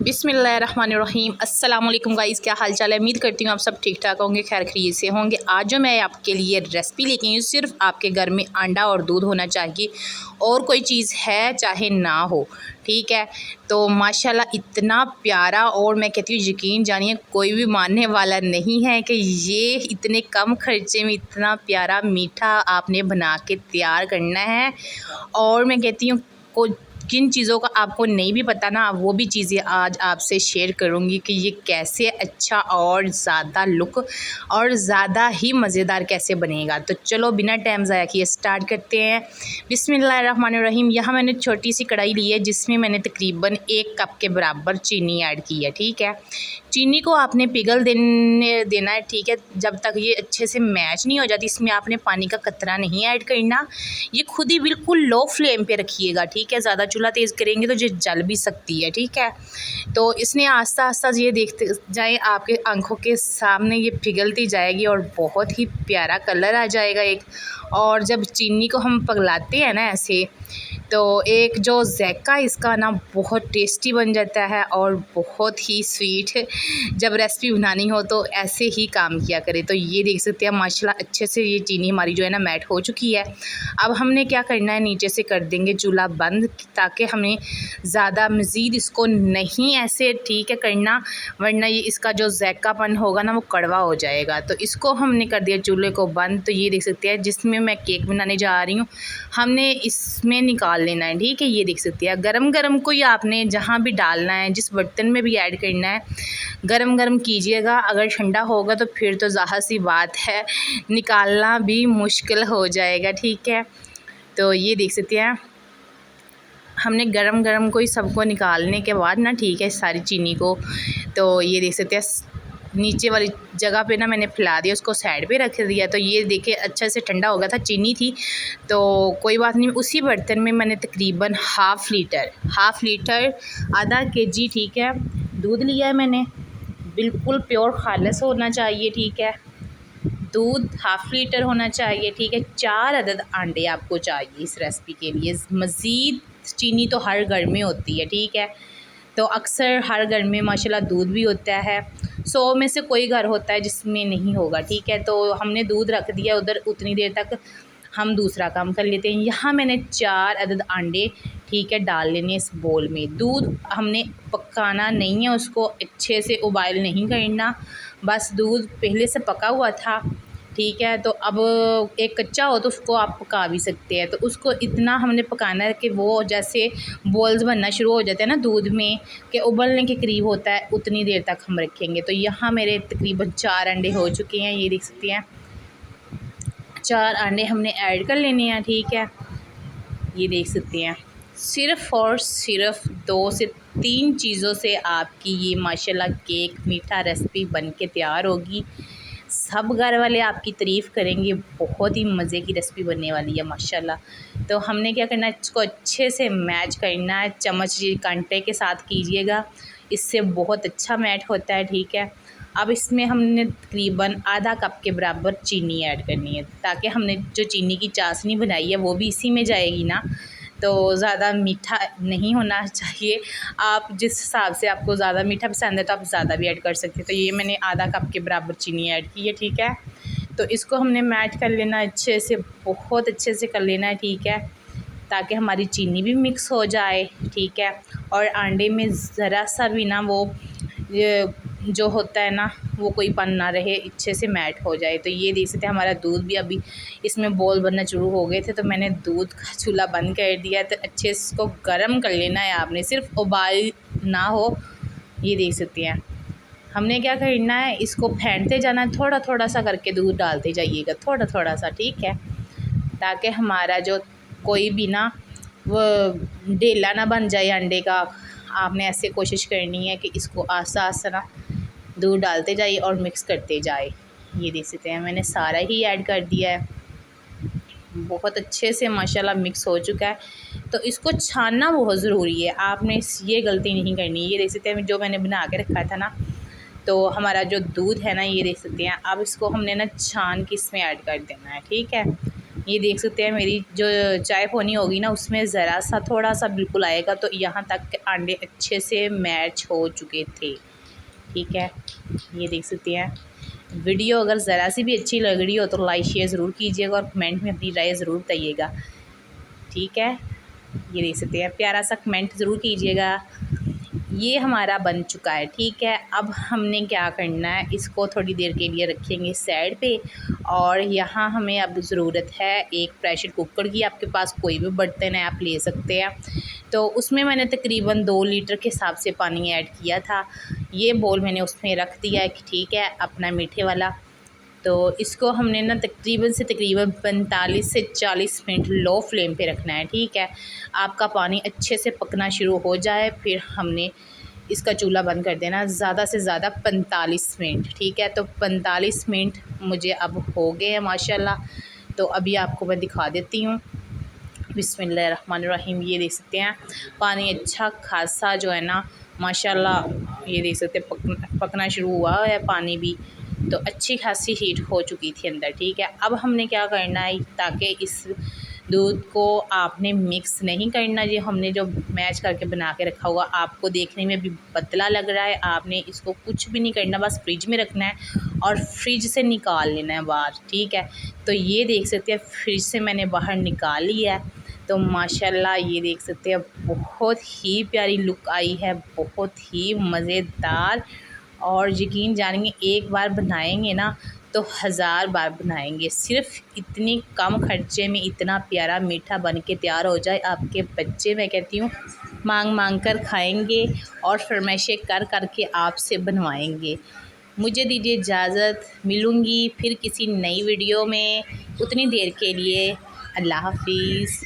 बिस्मिल्लाहिर्रहमानिर्रहीम। अस्सलाम वालेकुम गाइस, क्या हाल चाल है। उम्मीद करती हूँ आप सब ठीक ठाक होंगे, खैर खैरियत से होंगे। आज जो मैं आपके लिए रेसिपी लेके आई हूँ, सिर्फ आपके घर में अंडा और दूध होना चाहिए, और कोई चीज़ है चाहे ना हो, ठीक है। तो माशाल्लाह इतना प्यारा, और मैं कहती हूँ यकीन जानिए कोई भी मानने वाला नहीं है कि ये इतने कम खर्चे में इतना प्यारा मीठा आपने बना के तैयार करना है। और मैं कहती हूँ को किन चीज़ों का आपको नहीं भी पता ना, वो भी चीज़ें आज आपसे शेयर करूँगी कि ये कैसे अच्छा और ज़्यादा लुक और ज़्यादा ही मज़ेदार कैसे बनेगा। तो चलो बिना टाइम ज़ाया किए स्टार्ट करते हैं। बिस्मिल्लाहिर्रहमानिर्रहीम। यहाँ मैंने छोटी सी कढ़ाई ली है, जिसमें मैंने तकरीबन 1 कप के बराबर चीनी ऐड की है, ठीक है। चीनी को आपने पिघल देना है, ठीक है। जब तक ये अच्छे से मैच नहीं हो जाती, इसमें आपने पानी का कतरा नहीं ऐड करना। ये खुद ही बिल्कुल लो फ्लेम पे रखिएगा, ठीक है। ज़्यादा चूल्हा तेज़ करेंगे तो ये जल भी सकती है, ठीक है। तो इसने आस्ता आस्ता ये देखते जाए, आपके आंखों के सामने ये पिघलती जाएगी और बहुत ही प्यारा कलर आ जाएगा एक। और जब चीनी को हम पिघलाते हैं ना ऐसे, तो एक जो ज़ायका इसका ना बहुत टेस्टी बन जाता है और बहुत ही स्वीट। जब रेसिपी बनानी हो तो ऐसे ही काम किया करें। तो ये देख सकते हैं माशाल्लाह अच्छे से ये चीनी हमारी जो है ना मैट हो चुकी है। अब हमने क्या करना है, नीचे से कर देंगे चूल्हा बंद, ताकि हमें ज़्यादा मज़ीद इसको नहीं ऐसे, ठीक है, करना, वरना ये इसका जो ज़ायकापन होगा ना वो कड़वा हो जाएगा। तो इसको हमने कर दिया चूल्हे को बंद। तो ये देख सकते हैं जिसमें मैं केक बनाने जा रही हूँ, हमने इसमें निकाल लेना है, ठीक है। ये देख सकते हैं गरम गरम को ही आपने जहाँ भी डालना है, जिस बर्तन में भी ऐड करना है, गरम गरम कीजिएगा। अगर ठंडा होगा तो फिर तो ज़ाहिर सी बात है निकालना भी मुश्किल हो जाएगा, ठीक है। तो ये देख सकते हैं हमने गरम गरम को ही सबको निकालने के बाद ना, ठीक है, सारी चीनी को। तो ये देख सकते हैं नीचे वाली जगह पे ना मैंने फैला दिया, उसको साइड पे रख दिया। तो ये देखिए अच्छे से ठंडा हो गया था, चीनी थी तो कोई बात नहीं। उसी बर्तन में मैंने तकरीबन हाफ़ लीटर आधा केजी, ठीक है, दूध लिया है मैंने। बिल्कुल प्योर खालिस होना चाहिए, ठीक है। दूध हाफ़ लीटर होना चाहिए, ठीक है। 4 अदद अंडे आपको चाहिए इस रेसिपी के लिए। मज़ीद चीनी तो हर घर में होती है, ठीक है। तो अक्सर हर घर में माशाल्लाह दूध भी होता है, 100 में से कोई घर होता है जिसमें नहीं होगा, ठीक है। तो हमने दूध रख दिया उधर, उतनी देर तक हम दूसरा काम कर लेते हैं। यहाँ मैंने 4 अदद अंडे, ठीक है, डाल लेने इस बोल में। दूध हमने पकाना नहीं है, उसको अच्छे से उबाइल नहीं करना, बस दूध पहले से पका हुआ था, ठीक है। तो अब एक कच्चा हो तो उसको आप पका भी सकते हैं। तो उसको इतना हमने पकाना है कि वो जैसे बॉल्स बनना शुरू हो जाते हैं ना दूध में, कि उबलने के करीब होता है, उतनी देर तक हम रखेंगे। तो यहाँ मेरे तकरीबन 4 अंडे हो चुके हैं, ये देख सकते हैं। 4 अंडे हमने ऐड कर लेने हैं, ठीक है। ये देख सकते हैं सिर्फ़ और सिर्फ 2 से 3 चीज़ों से आपकी ये माशाल्लाह केक मीठा रेसिपी बन के तैयार होगी। सब घर वाले आपकी तारीफ़ करेंगे, बहुत ही मज़े की रेसिपी बनने वाली है माशाल्लाह। तो हमने क्या करना है, इसको अच्छे से मैच करना है, चम्मच कांटे के साथ कीजिएगा, इससे बहुत अच्छा मैच होता है, ठीक है। अब इसमें हमने तकरीबन आधा कप के बराबर चीनी ऐड करनी है, ताकि हमने जो चीनी की चाशनी बनाई है वो भी इसी में जाएगी ना। तो ज़्यादा मीठा नहीं होना चाहिए। आप जिस हिसाब से आपको ज़्यादा मीठा पसंद है तो आप ज़्यादा भी ऐड कर सकते हैं। तो ये मैंने आधा कप के बराबर चीनी ऐड की है, ठीक है। तो इसको हमने मैच कर लेना अच्छे से, बहुत अच्छे से कर लेना है, ठीक है, ताकि हमारी चीनी भी मिक्स हो जाए, ठीक है। और अंडे में ज़रा सा भी ना वो जो होता है ना वो कोई पन ना रहे, अच्छे से मैट हो जाए। तो ये देख सकते हैं हमारा दूध भी अभी इसमें बॉल बनना शुरू हो गए थे, तो मैंने दूध का चूल्हा बंद कर दिया। तो अच्छे से इसको गर्म कर लेना है आपने, सिर्फ उबाल ना हो। ये देख सकते हैं हमने क्या करना है, इसको फेंटते जाना है, थोड़ा थोड़ा सा करके दूध डालते जाइएगा, थोड़ा थोड़ा सा, ठीक है, ताकि हमारा जो कोई भी ना वो ढेला ना बन जाए अंडे का। आपने ऐसे कोशिश करनी है कि इसको आस्ता आस्ता ना दूध डालते जाइए और मिक्स करते जाए। ये देख सकते हैं मैंने सारा ही ऐड कर दिया है, बहुत अच्छे से माशाल्लाह मिक्स हो चुका है। तो इसको छानना बहुत ज़रूरी है, आपने ये गलती नहीं करनी। ये देख सकते हैं जो मैंने बना के रखा था ना, तो हमारा जो दूध है ना, ये देख सकते हैं। अब इसको हमने ना छान के इसमें ऐड कर देना है, ठीक है। ये देख सकते हैं मेरी जो चाय पोनी होगी ना उसमें ज़रा सा थोड़ा सा बिल्कुल आएगा, तो यहाँ तक अंडे अच्छे से मैच हो चुके थे। ठीक है, ये देख सकते हैं। वीडियो अगर ज़रा सी भी अच्छी लग रही हो तो लाइक शेयर ज़रूर कीजिएगा और कमेंट में अपनी राय ज़रूर बताइएगा। ठीक है, ये देख सकते हैं, प्यारा सा कमेंट ज़रूर कीजिएगा। ये हमारा बन चुका है। ठीक है, अब हमने क्या करना है, इसको थोड़ी देर के लिए रखेंगे साइड पे। और यहाँ हमें अब ज़रूरत है एक प्रेशर कुकर की। आपके पास कोई भी बर्तन है आप ले सकते हैं। तो उसमें मैंने तकरीबन 2 लीटर के हिसाब से पानी ऐड किया था। ये बोल मैंने उसमें रख दिया है कि ठीक है अपना मीठे वाला। तो इसको हमने ना तकरीबन से तकरीबन 45 से 40 मिनट लो फ्लेम पे रखना है। ठीक है, आपका पानी अच्छे से पकना शुरू हो जाए फिर हमने इसका चूल्हा बंद कर देना, ज़्यादा से ज़्यादा 45 मिनट। ठीक है, तो 45 मिनट मुझे अब हो गए हैं माशाल्लाह। तो अभी आपको मैं दिखा देती हूँ। बिस्मिल्लाहिर्रहमानिर्रहीम। ये देख सकते हैं पानी अच्छा खासा जो है ना माशाल्लाह, ये देख सकते हैं पकना शुरू हुआ है पानी भी। तो अच्छी खासी हीट हो चुकी थी अंदर। ठीक है, अब हमने क्या करना है, ताकि इस दूध को आपने मिक्स नहीं करना। ये हमने जो मैच करके बना के रखा हुआ आपको देखने में भी पतला लग रहा है, आपने इसको कुछ भी नहीं करना, बस फ्रिज में रखना है और फ्रिज से निकाल लेना है बाहर। ठीक है, तो ये देख सकते हैं फ्रिज से मैंने बाहर निकाल लिया है। तो माशाल्लाह ये देख सकते हैं बहुत ही प्यारी लुक आई है, बहुत ही मज़ेदार। और यकीन जानिए एक बार बनाएंगे ना तो 1000 बार बनाएंगे। सिर्फ इतनी कम खर्चे में इतना प्यारा मीठा बन के तैयार हो जाए, आपके बच्चे मैं कहती हूँ मांग मांग कर खाएंगे और फरमाइशें कर कर के आपसे बनवाएंगे। मुझे दीजिए इजाज़त, मिलूँगी फिर किसी नई वीडियो में। उतनी देर के लिए अल्लाह हाफिज़।